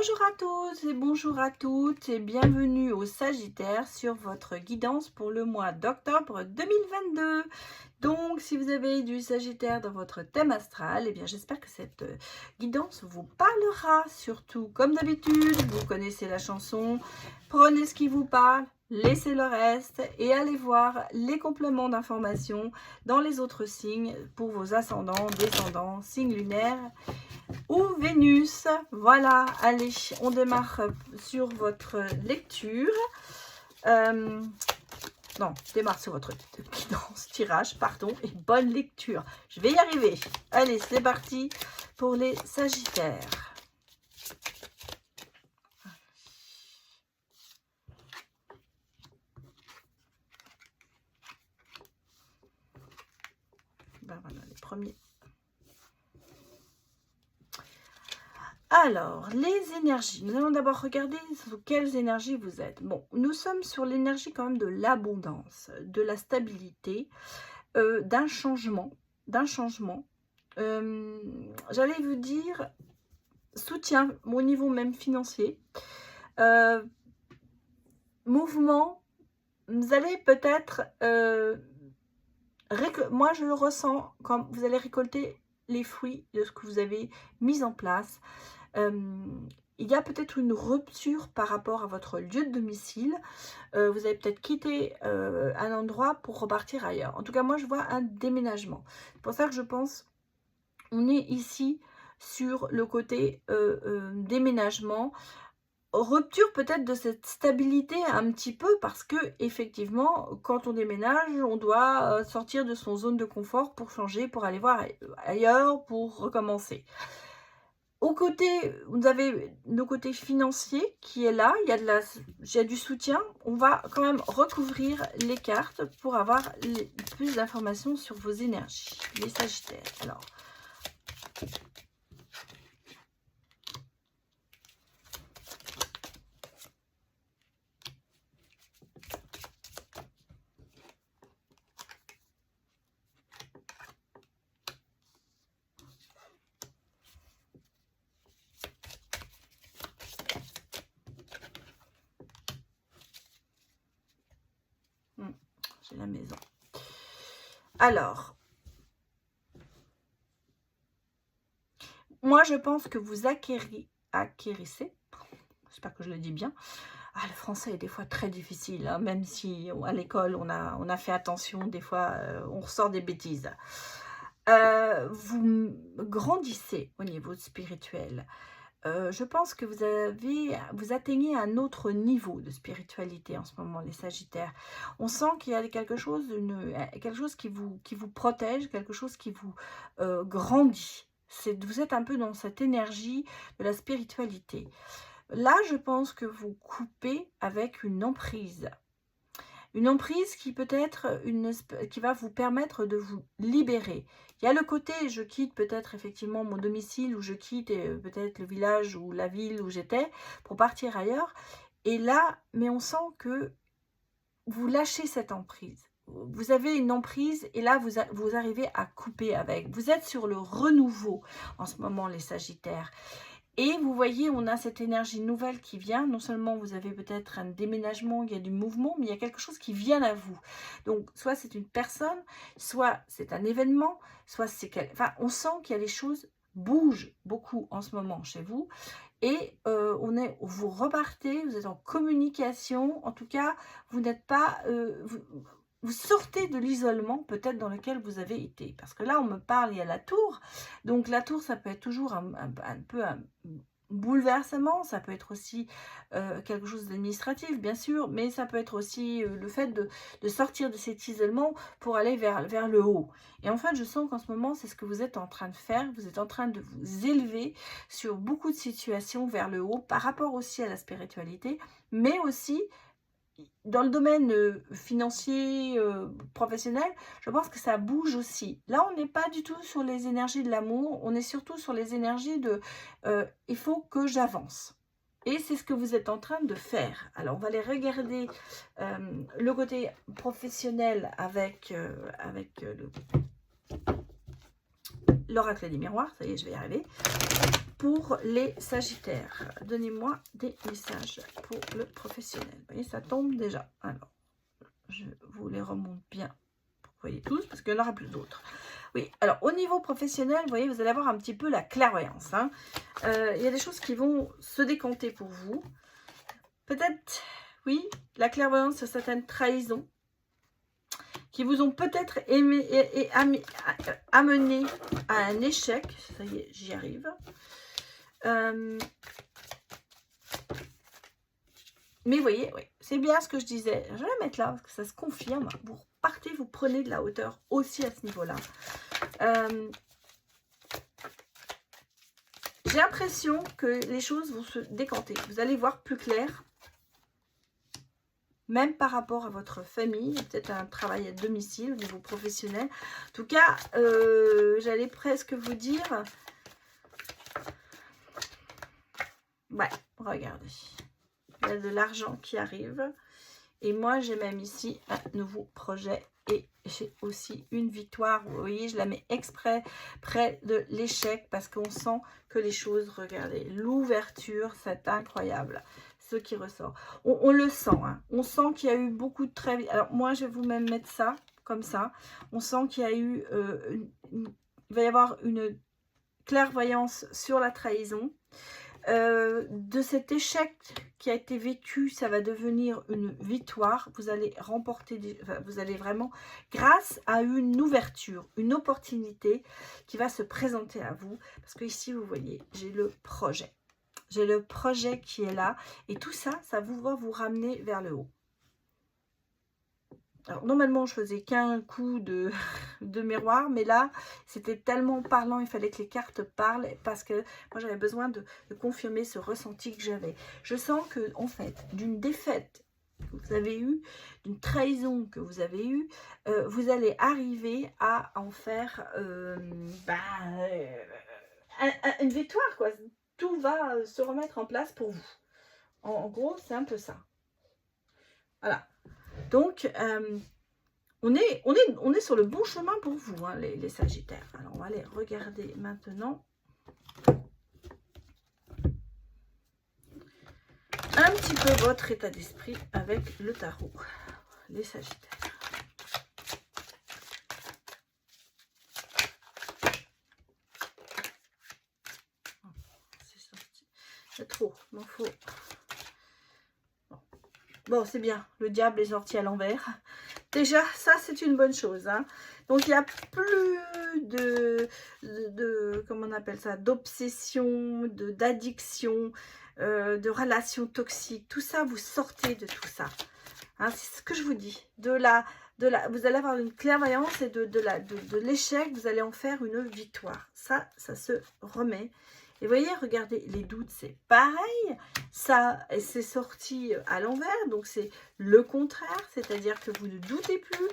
Bonjour à tous et bonjour à toutes et bienvenue au Sagittaire sur votre guidance pour le mois d'octobre 2022. Donc, si vous avez du Sagittaire dans votre thème astral, eh bien, j'espère que cette guidance vous parlera. Surtout, comme d'habitude, vous connaissez la chanson, prenez ce qui vous parle, laissez le reste et allez voir les compléments d'informations dans les autres signes pour vos ascendants, descendants, signes lunaires ou Vénus. Voilà, allez, on démarre sur votre lecture. Non, démarre sur votre guidance, tirage, pardon, et bonne lecture. Je vais y arriver. Allez, c'est parti pour les Sagittaires. Ben voilà, les premiers. Alors, les énergies. Nous allons d'abord regarder sous quelles énergies vous êtes. Bon, nous sommes sur l'énergie quand même de l'abondance, de la stabilité, d'un changement. J'allais vous dire soutien au niveau même financier. Mouvement, vous allez peut-être... moi, je le ressens quand vous allez récolter les fruits de ce que vous avez mis en place. Il y a peut-être une rupture par rapport à votre lieu de domicile. Vous avez peut-être quitté un endroit pour repartir ailleurs. En tout cas, moi, je vois un déménagement. C'est pour ça que je pense, on est ici sur le côté déménagement. Rupture peut-être de cette stabilité un petit peu parce que effectivement quand on déménage on doit sortir de son zone de confort pour changer, pour aller voir ailleurs, pour recommencer. Au côté, vous avez le côté financier qui est là, il y a du soutien. On va quand même recouvrir les cartes pour avoir plus d'informations sur vos énergies, les Sagittaires. Alors, j'ai la maison. Alors, moi je pense que vous acquérissez, j'espère que je le dis bien. Ah, le français est des fois très difficile, hein, même si à l'école on a fait attention, des fois on ressort des bêtises. Vous grandissez au niveau spirituel. Je pense que vous atteignez un autre niveau de spiritualité en ce moment, les Sagittaires. On sent qu'il y a quelque chose qui vous protège, quelque chose qui vous grandit. Vous êtes un peu dans cette énergie de la spiritualité. Là, je pense que vous coupez avec une emprise. Une emprise qui peut être qui va vous permettre de vous libérer. Il y a le côté, je quitte peut-être effectivement mon domicile ou je quitte peut-être le village ou la ville où j'étais pour partir ailleurs. Et là, mais on sent que vous lâchez cette emprise. Vous avez une emprise et là, vous arrivez à couper avec. Vous êtes sur le renouveau en ce moment, les Sagittaires. Et vous voyez, on a cette énergie nouvelle qui vient. Non seulement vous avez peut-être un déménagement, il y a du mouvement, mais il y a quelque chose qui vient à vous. Donc, soit c'est une personne, soit c'est un événement, soit c'est... Enfin, on sent qu'il y a les choses bougent beaucoup en ce moment chez vous. Et vous repartez, vous êtes en communication. En tout cas, vous n'êtes pas... vous sortez de l'isolement peut-être dans lequel vous avez été. Parce que là, on me parle, il y a la tour. Donc la tour, ça peut être toujours un peu un bouleversement. Ça peut être aussi quelque chose d'administratif, bien sûr. Mais ça peut être aussi le fait de sortir de cet isolement pour aller vers le haut. Et en fait, je sens qu'en ce moment, c'est ce que vous êtes en train de faire. Vous êtes en train de vous élever sur beaucoup de situations vers le haut par rapport aussi à la spiritualité. Mais aussi... dans le domaine financier, professionnel, je pense que ça bouge aussi. Là, on n'est pas du tout sur les énergies de l'amour, on est surtout sur les énergies de il faut que j'avance. Et c'est ce que vous êtes en train de faire. Alors, on va aller regarder le côté professionnel avec l'oracle des miroirs. Ça y est, je vais y arriver. pour les Sagittaires. Donnez-moi des messages pour le professionnel. Vous voyez, ça tombe déjà. Alors, je vous les remonte bien pour que vous voyez tous, parce qu'il y en aura plus d'autres. Oui, alors au niveau professionnel, vous voyez, vous allez avoir un petit peu la clairvoyance. Hein. Il y a des choses qui vont se décanter pour vous. Peut-être, oui, la clairvoyance sur certaines trahisons qui vous ont peut-être amené à un échec. Ça y est, j'y arrive. Mais vous voyez, oui, c'est bien ce que je disais. Je vais la mettre là parce que ça se confirme. Vous partez, vous prenez de la hauteur aussi à ce niveau-là. J'ai l'impression que les choses vont se décanter. Vous allez voir plus clair. Même par rapport à votre famille, peut-être un travail à domicile au niveau professionnel. En tout cas, j'allais presque vous dire... Ouais, regardez. Il y a de l'argent qui arrive. Et moi, j'ai même ici un nouveau projet. Et j'ai aussi une victoire. Vous voyez, je la mets exprès près de l'échec. Parce qu'on sent que les choses, regardez, l'ouverture, c'est incroyable. Ce qui ressort. On le sent. Hein. On sent qu'il y a eu beaucoup de très... Alors, moi, je vais vous même mettre ça, comme ça. On sent qu'il y a eu... il va y avoir une clairvoyance sur la trahison. De cet échec qui a été vécu, ça va devenir une victoire. Vous allez remporter, vous allez vraiment, grâce à une ouverture, une opportunité qui va se présenter à vous. Parce que ici, vous voyez, j'ai le projet. J'ai le projet qui est là. Et tout ça, ça va vous ramener vers le haut. Alors, normalement, je faisais qu'un coup de miroir, mais là, c'était tellement parlant, il fallait que les cartes parlent, parce que moi, j'avais besoin de confirmer ce ressenti que j'avais. Je sens que, en fait, d'une défaite que vous avez eue, d'une trahison que vous avez eue, vous allez arriver à en faire une victoire, quoi. Tout va se remettre en place pour vous. En gros, c'est un peu ça. Voilà. Donc, on est sur le bon chemin pour vous, hein, les Sagittaires. Alors, on va aller regarder maintenant un petit peu votre état d'esprit avec le tarot, les Sagittaires. C'est sorti. C'est trop, il m'en faut... Bon, c'est bien, le diable est sorti à l'envers. Déjà, ça, c'est une bonne chose. Hein. Donc, il n'y a plus de comment on appelle ça, d'obsession, d'addiction, de relations toxiques. Tout ça, vous sortez de tout ça. Hein, c'est ce que je vous dis. Vous allez avoir une clairvoyance et de l'échec, vous allez en faire une victoire. Ça se remet. Et vous voyez, regardez, les doutes, c'est pareil. Ça, c'est sorti à l'envers, donc c'est le contraire. C'est-à-dire que vous ne doutez plus,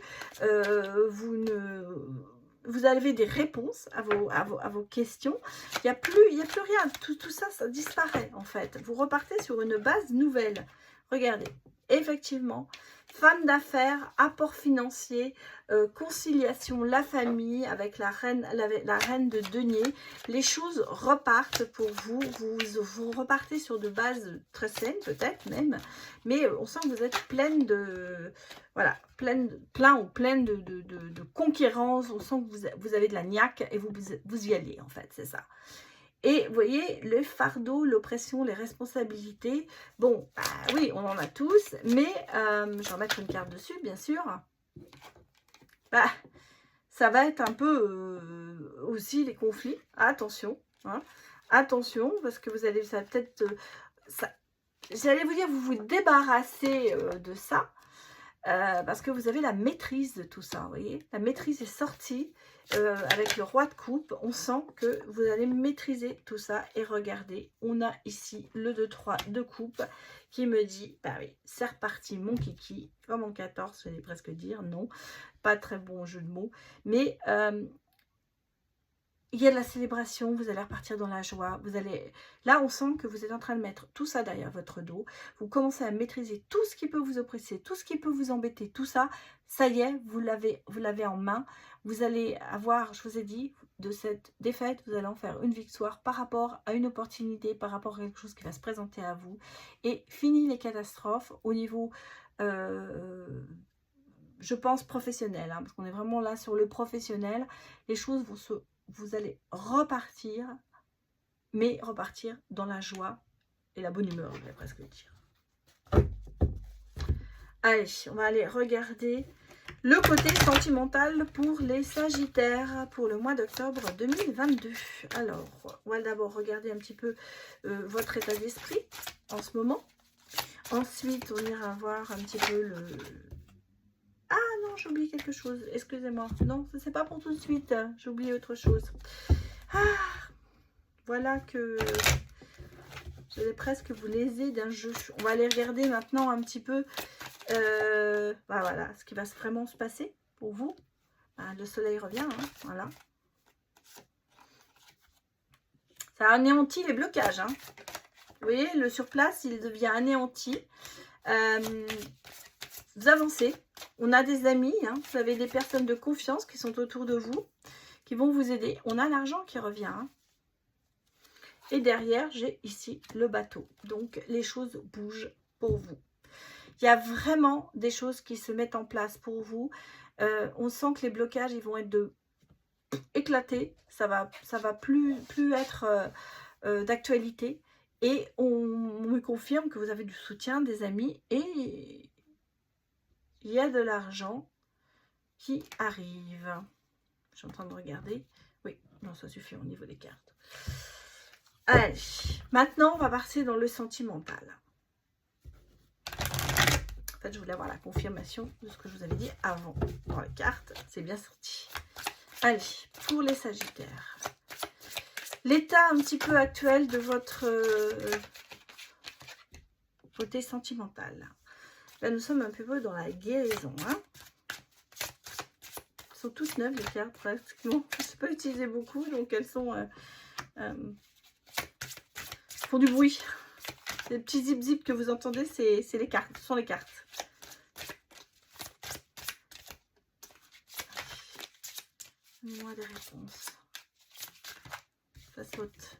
vous avez des réponses à vos questions. Il n'y a plus rien. Tout ça, ça disparaît, en fait. Vous repartez sur une base nouvelle. Regardez, effectivement, femme d'affaires, apport financier, conciliation, la famille avec la reine de denier. Les choses repartent pour vous. Vous repartez sur de bases très saines, peut-être même. Mais on sent que vous êtes pleine de... Voilà, pleine de conquérance. On sent que vous avez de la niaque et vous y allez, en fait, c'est ça. Et vous voyez, le fardeau, l'oppression, les responsabilités, bon, bah, oui, on en a tous, mais je vais remettre une carte dessus, bien sûr. Bah, ça va être un peu aussi les conflits. Attention, hein, attention, parce que vous allez, ça peut-être, j'allais vous dire, vous vous débarrassez de ça, parce que vous avez la maîtrise de tout ça, vous voyez. La maîtrise est sortie. Avec le roi de coupe, on sent que vous allez maîtriser tout ça. Et regardez, on a ici le 2-3 de coupe qui me dit, bah oui, c'est reparti mon kiki, comme en 14, j'allais presque dire, non, pas très bon jeu de mots, mais il y a de la célébration, vous allez repartir dans la joie, vous allez... Là, on sent que vous êtes en train de mettre tout ça derrière votre dos. Vous commencez à maîtriser tout ce qui peut vous oppresser, tout ce qui peut vous embêter, tout ça. Ça y est, vous l'avez en main. Vous allez avoir, je vous ai dit, de cette défaite, vous allez en faire une victoire par rapport à une opportunité, par rapport à quelque chose qui va se présenter à vous. Et fini les catastrophes au niveau... je pense professionnel, hein, parce qu'on est vraiment là sur le professionnel. Les choses vont se... Vous allez repartir, mais repartir dans la joie et la bonne humeur, je vais presque dire. Allez, on va aller regarder le côté sentimental pour les Sagittaires pour le mois d'octobre 2022. Alors, on va d'abord regarder un petit peu votre état d'esprit en ce moment. Ensuite, on ira voir un petit peu le... Ah non, j'ai oublié quelque chose. Excusez-moi. Non, ce n'est pas pour tout de suite. J'ai oublié autre chose. Ah, voilà que j'allais presque vous léser d'un jeu. On va aller regarder maintenant un petit peu voilà, ce qui va vraiment se passer pour vous. Le soleil revient, hein, voilà. Ça anéantit les blocages. Hein. Vous voyez, le surplace, il devient anéanti. Vous avancez. On a des amis, hein, vous avez des personnes de confiance qui sont autour de vous, qui vont vous aider. On a l'argent qui revient. Hein. Et derrière, j'ai ici le bateau. Donc, les choses bougent pour vous. Il y a vraiment des choses qui se mettent en place pour vous. On sent que les blocages, ils vont être éclatés. Ça va plus être d'actualité. Et on me confirme que vous avez du soutien, des amis. Et il y a de l'argent qui arrive. Je suis en train de regarder. Oui, non, ça suffit au niveau des cartes. Allez, maintenant, on va passer dans le sentimental. En fait, je voulais avoir la confirmation de ce que je vous avais dit avant. Dans les cartes, c'est bien sorti. Allez, pour les Sagittaires. L'état un petit peu actuel de votre côté sentimental. Là, nous sommes un peu dans la guérison. Hein. Elles sont toutes neuves, les cartes, pratiquement. Je ne sais pas utiliser beaucoup, donc elles sont... font du bruit. Les petits zip-zip que vous entendez, c'est les cartes. Ce sont les cartes. Moi des réponses. Ça saute.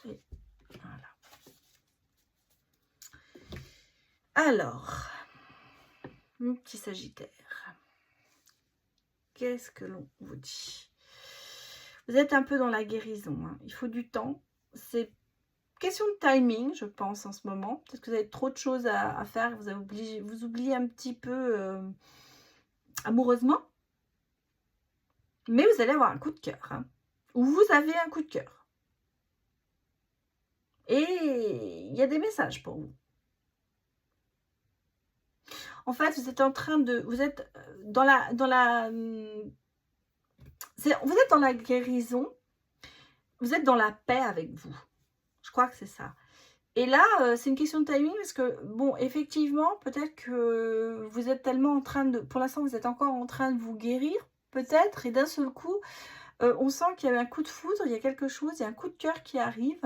Et voilà. Alors, mon petit Sagittaire, qu'est-ce que l'on vous dit? Vous êtes un peu dans la guérison. Hein. Il faut du temps. C'est question de timing, je pense, en ce moment. Peut-être que vous avez trop de choses à faire. Vous oubliez un petit peu amoureusement. Mais vous allez avoir un coup de cœur. Hein. Ou vous avez un coup de cœur. Et il y a des messages pour vous. En fait, vous êtes en train de... Vous êtes dans la vous êtes dans la guérison. Vous êtes dans la paix avec vous. Je crois que c'est ça. Et là, c'est une question de timing parce que, bon, effectivement, peut-être que vous êtes tellement en train de... Pour l'instant, vous êtes encore en train de vous guérir, peut-être. Et d'un seul coup, on sent qu'il y a un coup de foudre, il y a quelque chose, il y a un coup de cœur qui arrive.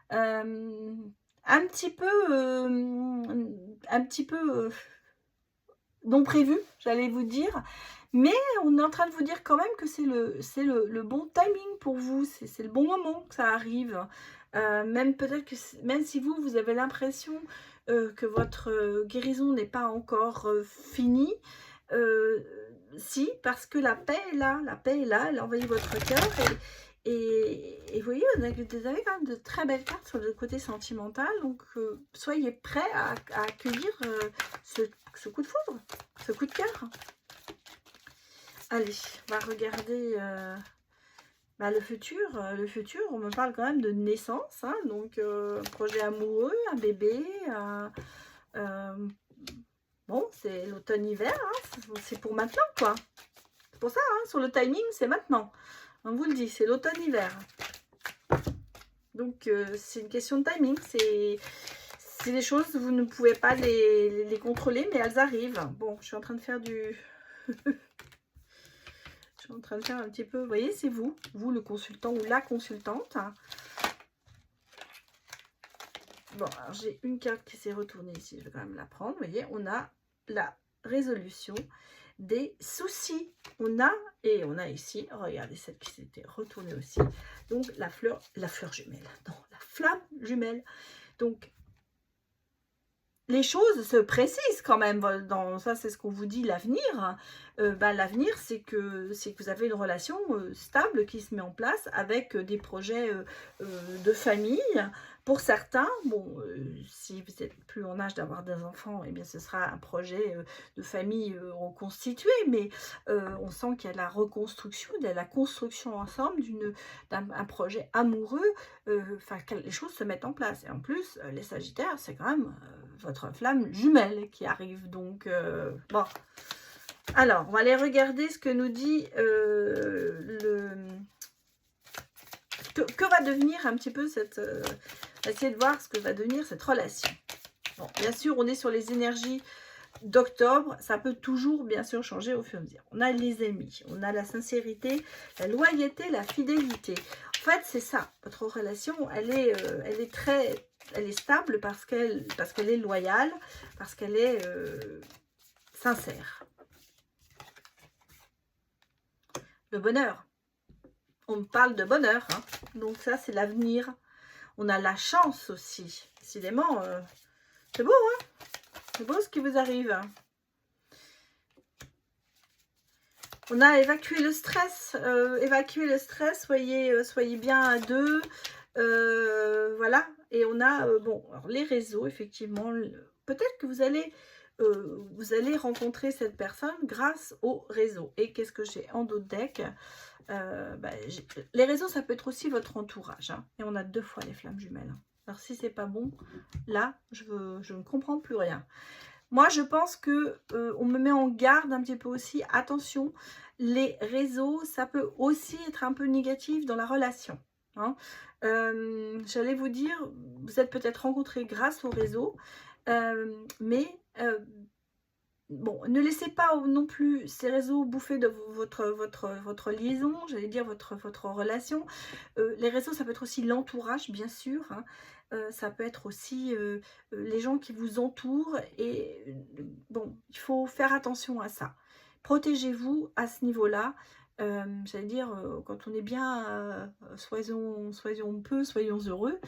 Un petit peu non prévu, j'allais vous dire. Mais on est en train de vous dire quand même que c'est le bon timing pour vous. C'est le bon moment que ça arrive. Même peut-être que, même si vous avez l'impression que votre guérison n'est pas encore finie, si, parce que la paix est là, elle a envahi votre cœur et vous voyez, vous avez quand même de très belles cartes sur le côté sentimental, donc soyez prêts à accueillir ce coup de foudre, ce coup de cœur. Allez, on va regarder le futur. Le futur, on me parle quand même de naissance, hein, donc projet amoureux, un bébé, bon, c'est l'automne-hiver, hein, c'est pour maintenant, quoi. C'est pour ça, hein, sur le timing, c'est maintenant. On vous le dit, c'est l'automne-hiver. Donc, c'est une question de timing. C'est des choses, vous ne pouvez pas les contrôler, mais elles arrivent. Bon, je suis en train de faire du... Je suis en train de faire un petit peu, vous voyez, c'est vous le consultant ou la consultante. Bon, alors j'ai une carte qui s'est retournée ici, je vais quand même la prendre. Vous voyez, on a la résolution des soucis. On a ici, regardez celle qui s'était retournée aussi. Donc la fleur jumelle, non, la flamme jumelle. Donc les choses se précisent quand même. Dans ça, c'est ce qu'on vous dit, l'avenir. L'avenir, c'est que vous avez une relation stable qui se met en place avec des projets de famille. Pour certains, bon, si vous n'êtes plus en âge d'avoir des enfants, eh bien, ce sera un projet de famille reconstitué, mais on sent qu'il y a la reconstruction, il y a la construction ensemble d'un projet amoureux, enfin, que les choses se mettent en place. Et en plus, les Sagittaires, c'est quand même votre flamme jumelle qui arrive, donc, bon. Alors, on va aller regarder ce que nous dit que va devenir un petit peu cette... essayer de voir ce que va devenir cette relation. Bon, bien sûr, on est sur les énergies d'octobre. Ça peut toujours, bien sûr, changer au fur et à mesure. On a les amis, on a la sincérité, la loyauté, la fidélité. En fait, c'est ça. Votre relation, elle est stable parce qu'elle est loyale, parce qu'elle est sincère. Le bonheur. On parle de bonheur, hein. Donc ça, c'est l'avenir. On a la chance aussi. Décidément, c'est beau, hein. C'est beau ce qui vous arrive. On a évacué le stress. Soyez bien à deux. Voilà. Et on a, bon, alors les réseaux, effectivement. Peut-être que vous allez rencontrer cette personne grâce au réseau. Et qu'est-ce que j'ai en dos de deck? Les réseaux, ça peut être aussi votre entourage, hein. Et on a 2 fois les flammes jumelles. Alors si c'est pas bon, là je ne comprends plus rien. Moi je pense que on me met en garde un petit peu aussi. Attention, les réseaux, ça peut aussi être un peu négatif dans la relation, hein. J'allais vous dire, vous êtes peut-être rencontrés grâce au réseau, mais bon, ne laissez pas non plus ces réseaux bouffer de votre liaison, j'allais dire votre relation. Les réseaux, ça peut être aussi l'entourage, bien sûr, hein. Ça peut être aussi les gens qui vous entourent. Et bon, il faut faire attention à ça. Protégez-vous à ce niveau-là. J'allais dire, quand on est bien, soyons peu, soyons heureux.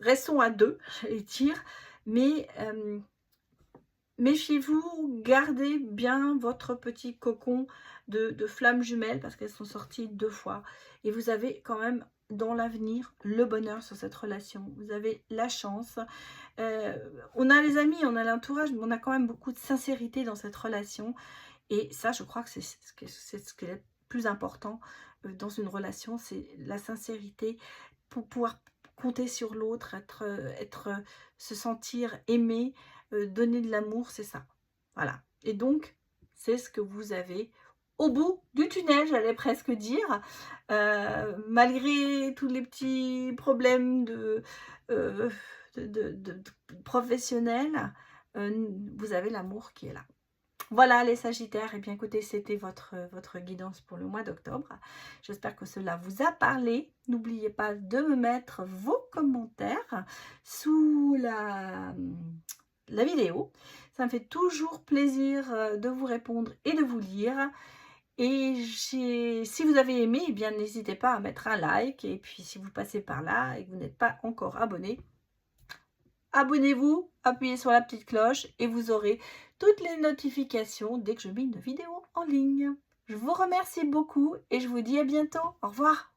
Restons à deux, j'allais dire. Mais... méfiez-vous, gardez bien votre petit cocon de flammes jumelles parce qu'elles sont sorties 2 fois. Et vous avez quand même dans l'avenir le bonheur sur cette relation. Vous avez la chance. On a les amis, on a l'entourage, mais on a quand même beaucoup de sincérité dans cette relation. Et ça, je crois que c'est ce qui est le plus important dans une relation, c'est la sincérité pour pouvoir compter sur l'autre, se sentir aimé. Donner de l'amour, c'est ça. Voilà. Et donc, c'est ce que vous avez au bout du tunnel, j'allais presque dire. Malgré tous les petits problèmes de professionnels, vous avez l'amour qui est là. Voilà les Sagittaires, et bien écoutez, c'était votre guidance pour le mois d'octobre. J'espère que cela vous a parlé. N'oubliez pas de me mettre vos commentaires sous la vidéo. Ça me fait toujours plaisir de vous répondre et de vous lire. Et si vous avez aimé, eh bien n'hésitez pas à mettre un like. Et puis si vous passez par là et que vous n'êtes pas encore abonné, abonnez-vous, appuyez sur la petite cloche et vous aurez toutes les notifications dès que je mets une vidéo en ligne. Je vous remercie beaucoup et je vous dis à bientôt. Au revoir.